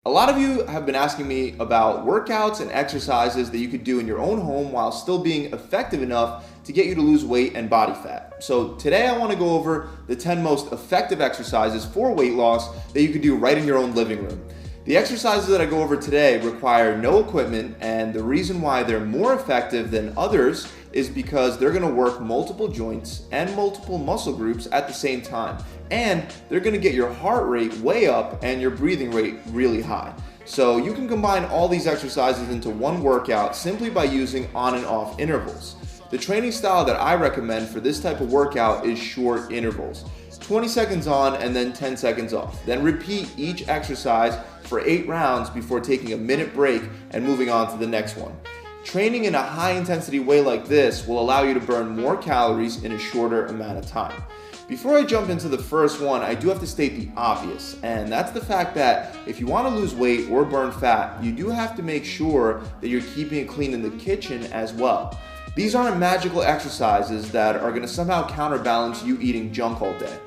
A lot of you have been asking me about workouts and exercises that you could do in your own home while still being effective enough to get you to lose weight and body fat. So today I want to go over the 10 most effective exercises for weight loss that you could do right in your own living room. The exercises that I go over today require no equipment, and the reason why they're more effective than others is because they're going to work multiple joints and multiple muscle groups at the same time. And they're going to get your heart rate way up and your breathing rate really high. So you can combine all these exercises into one workout simply by using on and off intervals. The training style that I recommend for this type of workout is short intervals. 20 seconds on and then 10 seconds off. Then repeat each exercise for 8 rounds before taking a minute break and moving on to the next one. Training in a high intensity way like this will allow you to burn more calories in a shorter amount of time. Before I jump into the first one, I do have to state the obvious, and that's the fact that if you want to lose weight or burn fat, you do have to make sure that you're keeping it clean in the kitchen as well. These aren't magical exercises that are going to somehow counterbalance you eating junk all day.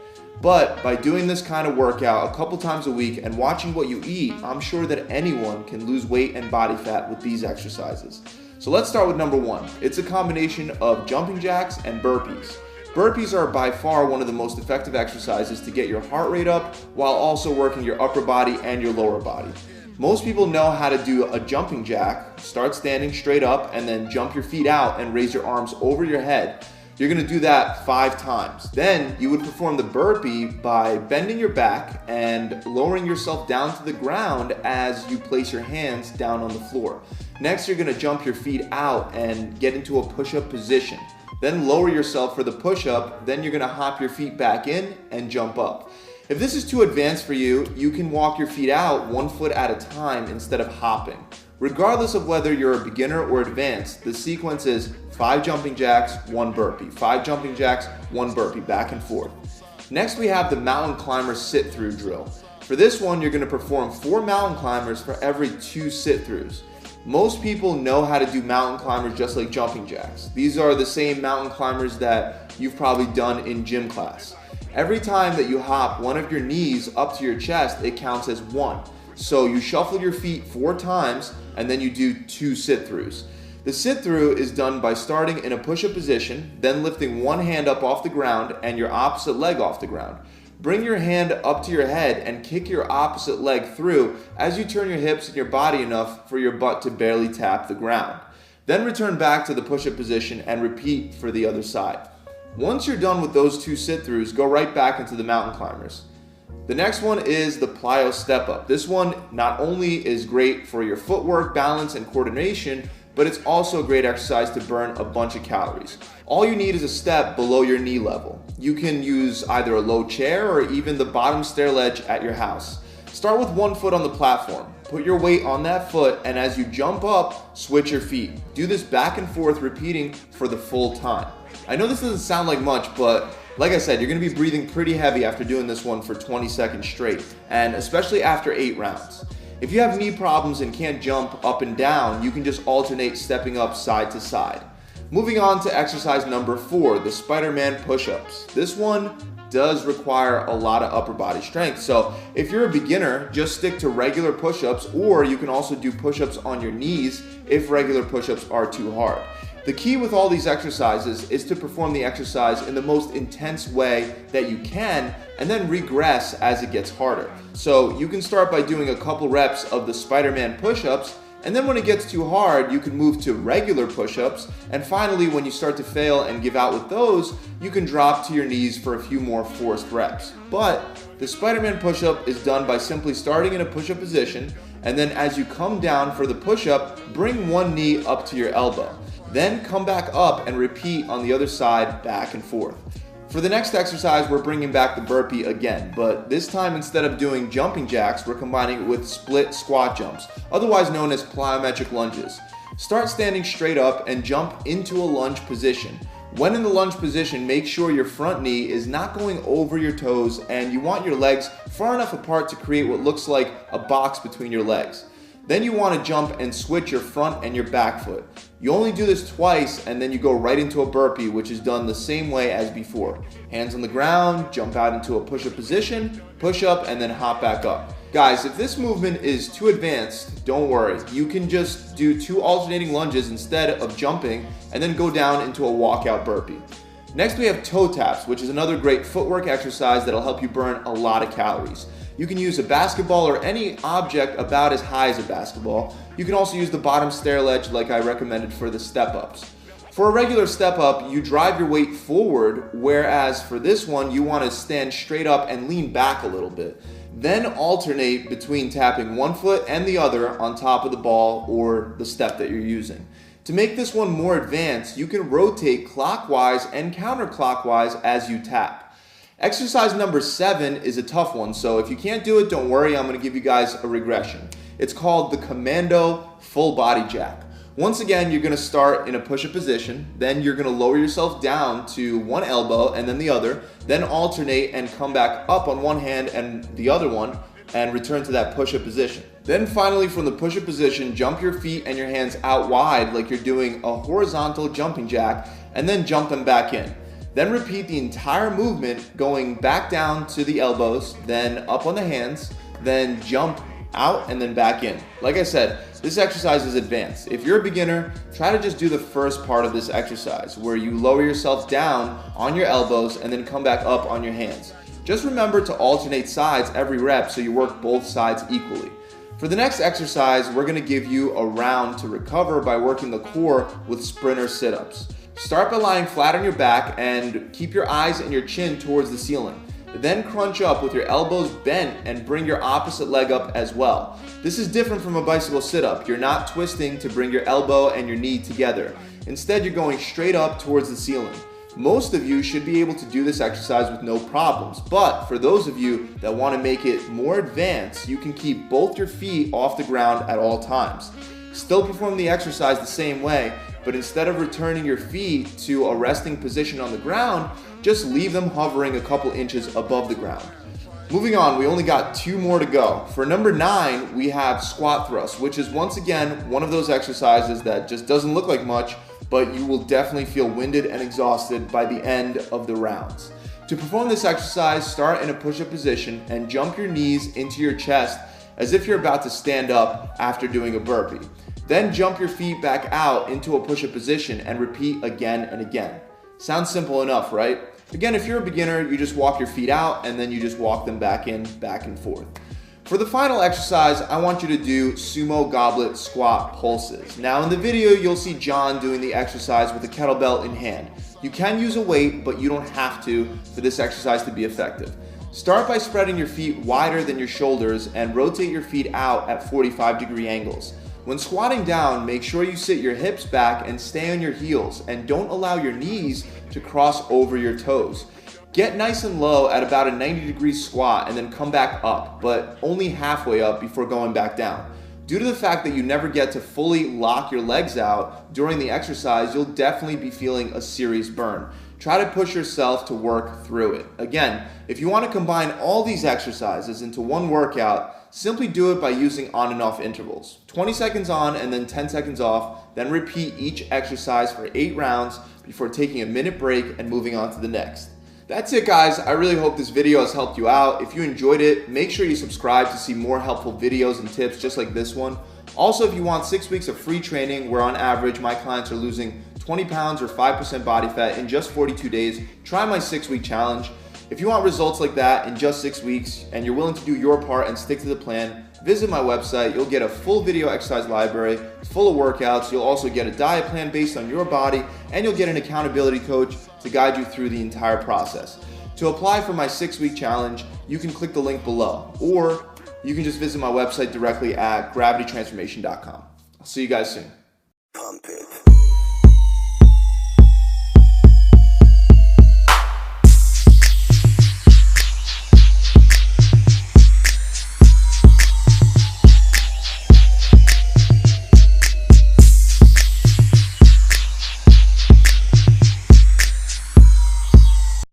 But by doing this kind of workout a couple times a week and watching what you eat, I'm sure that anyone can lose weight and body fat with these exercises. So let's start with number 1. It's a combination of jumping jacks and burpees. Burpees are by far one of the most effective exercises to get your heart rate up while also working your upper body and your lower body. Most people know how to do a jumping jack. Start standing straight up and then jump your feet out and raise your arms over your head. You're going to do that 5 times. Then you would perform the burpee by bending your back and lowering yourself down to the ground as you place your hands down on the floor. Next, you're going to jump your feet out and get into a push-up position. Then lower yourself for the push-up. Then you're going to hop your feet back in and jump up. If this is too advanced for you, you can walk your feet out 1 foot at a time instead of hopping. Regardless of whether you're a beginner or advanced, the sequence is 5 jumping jacks, 1 burpee, 5 jumping jacks, 1 burpee, back and forth. Next, we have the mountain climber sit-through drill. For this one, you're going to perform 4 mountain climbers for every 2 sit-throughs. Most people know how to do mountain climbers just like jumping jacks. These are the same mountain climbers that you've probably done in gym class. Every time that you hop one of your knees up to your chest, it counts as 1. So you shuffle your feet 4 times and then you do 2 sit-throughs. The sit-through is done by starting in a push-up position, then lifting one hand up off the ground and your opposite leg off the ground. Bring your hand up to your head and kick your opposite leg through as you turn your hips and your body enough for your butt to barely tap the ground. Then return back to the push-up position and repeat for the other side. Once you're done with those 2 sit-throughs, go right back into the mountain climbers. The next one is the plyo step-up. This one not only is great for your footwork, balance, and coordination, but it's also a great exercise to burn a bunch of calories. All you need is a step below your knee level. You can use either a low chair or even the bottom stair ledge at your house. Start with 1 foot on the platform. Put your weight on that foot, and as you jump up, switch your feet. Do this back and forth, repeating for the full time. I know this doesn't sound like much, but like I said, you're going to be breathing pretty heavy after doing this one for 20 seconds straight, and especially after 8 rounds. If you have knee problems and can't jump up and down, you can just alternate stepping up side to side. Moving on to exercise number 4, the Spider-Man push-ups. This one does require a lot of upper body strength, so if you're a beginner, just stick to regular push-ups, or you can also do push-ups on your knees if regular push-ups are too hard. The key with all these exercises is to perform the exercise in the most intense way that you can and then regress as it gets harder. So you can start by doing a couple reps of the Spider-Man push-ups, and then when it gets too hard, you can move to regular push-ups, and finally when you start to fail and give out with those, you can drop to your knees for a few more forced reps. But the Spider-Man push-up is done by simply starting in a push-up position, and then as you come down for the push-up, bring one knee up to your elbow. Then come back up and repeat on the other side, back and forth. For the next exercise, we're bringing back the burpee again, but this time instead of doing jumping jacks, we're combining it with split squat jumps, otherwise known as plyometric lunges. Start standing straight up and jump into a lunge position. When in the lunge position, make sure your front knee is not going over your toes and you want your legs far enough apart to create what looks like a box between your legs. Then you want to jump and switch your front and your back foot. You only do this twice and then you go right into a burpee, which is done the same way as before. Hands on the ground, jump out into a push-up position, push up, and then hop back up. Guys, if this movement is too advanced, don't worry. You can just do 2 alternating lunges instead of jumping and then go down into a walkout burpee. Next we have toe taps, which is another great footwork exercise that'll help you burn a lot of calories. You can use a basketball or any object about as high as a basketball. You can also use the bottom stair ledge like I recommended for the step-ups. For a regular step-up, you drive your weight forward, whereas for this one, you want to stand straight up and lean back a little bit. Then alternate between tapping one foot and the other on top of the ball or the step that you're using. To make this one more advanced, you can rotate clockwise and counterclockwise as you tap. Exercise number 7 is a tough one, so if you can't do it, don't worry, I'm going to give you guys a regression. It's called the Commando Full Body Jack. Once again, you're going to start in a push-up position, then you're going to lower yourself down to one elbow and then the other, then alternate and come back up on one hand and the other one, and return to that push-up position. Then finally, from the push-up position, jump your feet and your hands out wide like you're doing a horizontal jumping jack, and then jump them back in. Then repeat the entire movement, going back down to the elbows, then up on the hands, then jump out and then back in. Like I said, this exercise is advanced. If you're a beginner, try to just do the first part of this exercise where you lower yourself down on your elbows and then come back up on your hands. Just remember to alternate sides every rep so you work both sides equally. For the next exercise, we're going to give you a round to recover by working the core with sprinter sit-ups. Start by lying flat on your back and keep your eyes and your chin towards the ceiling. Then crunch up with your elbows bent and bring your opposite leg up as well. This is different from a bicycle sit-up. You're not twisting to bring your elbow and your knee together. Instead, you're going straight up towards the ceiling. Most of you should be able to do this exercise with no problems, but for those of you that want to make it more advanced, you can keep both your feet off the ground at all times. Still perform the exercise the same way, but instead of returning your feet to a resting position on the ground, just leave them hovering a couple inches above the ground. Moving on, we only got 2 more to go. For number 9, we have squat thrust, which is once again one of those exercises that just doesn't look like much, but you will definitely feel winded and exhausted by the end of the rounds. To perform this exercise, start in a push-up position and jump your knees into your chest as if you're about to stand up after doing a burpee. Then jump your feet back out into a push-up position and repeat again and again. Sounds simple enough, right? Again, if you're a beginner, you just walk your feet out and then you just walk them back in, back and forth. For the final exercise, I want you to do sumo goblet squat pulses. Now in the video, you'll see John doing the exercise with a kettlebell in hand. You can use a weight, but you don't have to for this exercise to be effective. Start by spreading your feet wider than your shoulders and rotate your feet out at 45-degree angles. When squatting down, make sure you sit your hips back and stay on your heels, and don't allow your knees to cross over your toes. Get nice and low at about a 90-degree squat and then come back up, but only halfway up before going back down. Due to the fact that you never get to fully lock your legs out during the exercise, you'll definitely be feeling a serious burn. Try to push yourself to work through it. Again, if you want to combine all these exercises into one workout, simply do it by using on and off intervals. 20 seconds on and then 10 seconds off, then repeat each exercise for 8 rounds before taking a minute break and moving on to the next. That's it, guys. I really hope this video has helped you out. If you enjoyed it, make sure you subscribe to see more helpful videos and tips just like this one. Also, if you want 6 weeks of free training where on average my clients are losing 20 pounds or 5% body fat in just 42 days, try my 6-week challenge. If you want results like that in just 6 weeks and you're willing to do your part and stick to the plan, visit my website. You'll get a full video exercise library full of workouts. You'll also get a diet plan based on your body, and you'll get an accountability coach to guide you through the entire process. To apply for my 6-week challenge, you can click the link below, or you can just visit my website directly at gravitytransformation.com. I'll see you guys soon.